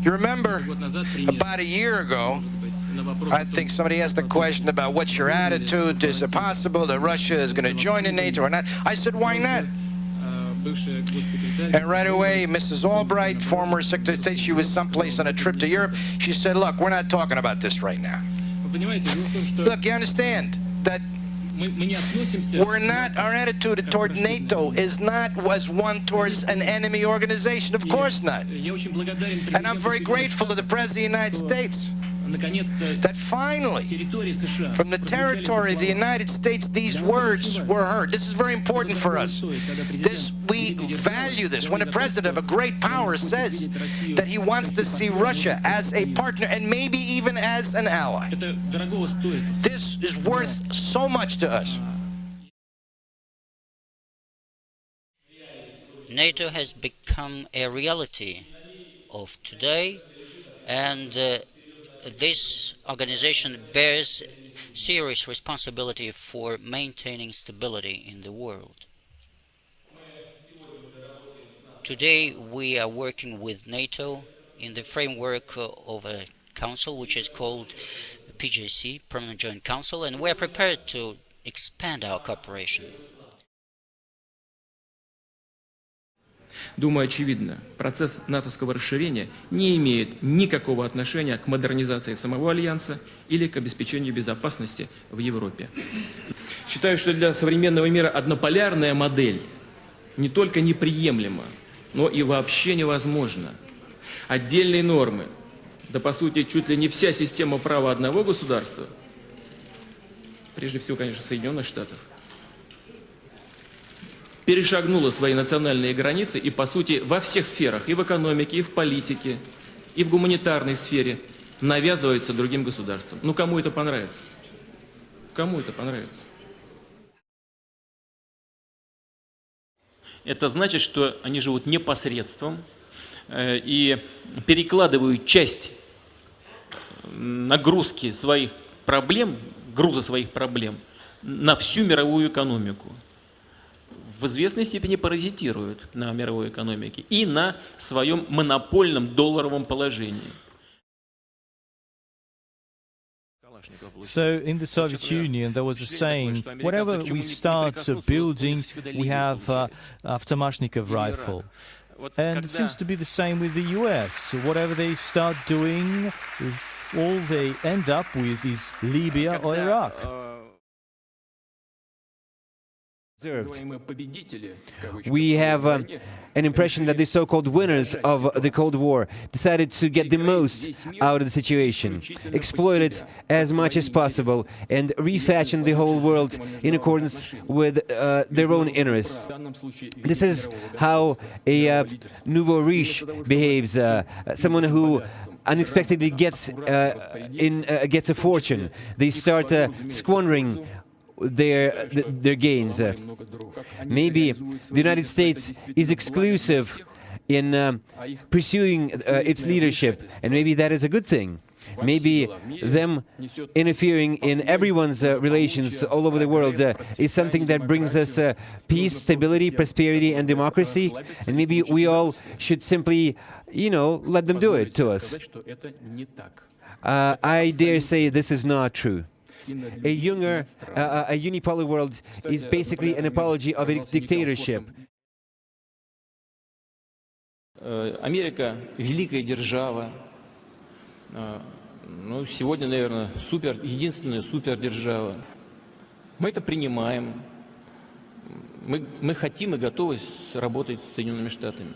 You remember about a year ago, I think somebody asked a question about what's your attitude, is it possible that Russia is going to join in NATO or not? I said, why not? And right away, Mrs. Albright, former Secretary of State, she was someplace on a trip to Europe, she said, look, we're not talking about this right now. Look, you understand that we're not, our attitude toward NATO is not as one towards an enemy organization. Of course not. And I'm very grateful to the President of the United States that finally, from the territory of the United States, these words were heard. This is very important for us. We value this. When a president of a great power says that he wants to see Russia as a partner and maybe even as an ally, this is worth so much to us. NATO has become a reality of today, and this organization bears serious responsibility for maintaining stability in the world. Today we are working with NATO in the framework of a council which is called PJC, Permanent Joint Council, and we are prepared to expand our cooperation. Думаю, очевидно, процесс натовского расширения не имеет никакого отношения к модернизации самого Альянса или к обеспечению безопасности в Европе. Считаю, что для современного мира однополярная модель не только неприемлема, но и вообще невозможна. Отдельные нормы, да по сути чуть ли не вся система права одного государства, прежде всего, конечно, Соединенных Штатов, перешагнула свои национальные границы и, по сути, во всех сферах, и в экономике, и в политике, и в гуманитарной сфере навязывается другим государствам. Ну, кому это понравится? Кому это понравится? Это значит, что они живут непосредством и перекладывают часть нагрузки своих проблем, груза своих проблем на всю мировую экономику. В известной степени паразитируют на мировой экономике и на своем монопольном долларовом положении. So in the Soviet Union there was a saying, whatever we start building, we have Avtomashnikov rifle. And it seems to be the same with the US. Whatever they start doing, all they end up with is Libya or Iraq. We have an impression that the so-called winners of the Cold War decided to get the most out of the situation, exploit it as much as possible, and refashion the whole world in accordance with their own interests. This is how a nouveau riche behaves, someone who unexpectedly gets a fortune. They start squandering their gains. Maybe the United States is exclusive in pursuing its leadership, and maybe that is a good thing. Maybe them interfering in everyone's relations all over the world is something that brings us peace, stability, prosperity, and democracy, and maybe we all should simply, let them do it to us. I dare say this is not true. A unipolar world is basically an apology of a dictatorship. Америка – великая держава. Ну, сегодня, наверное, единственная супердержава. Мы это принимаем. Мы хотим и готовы работать с Соединенными Штатами.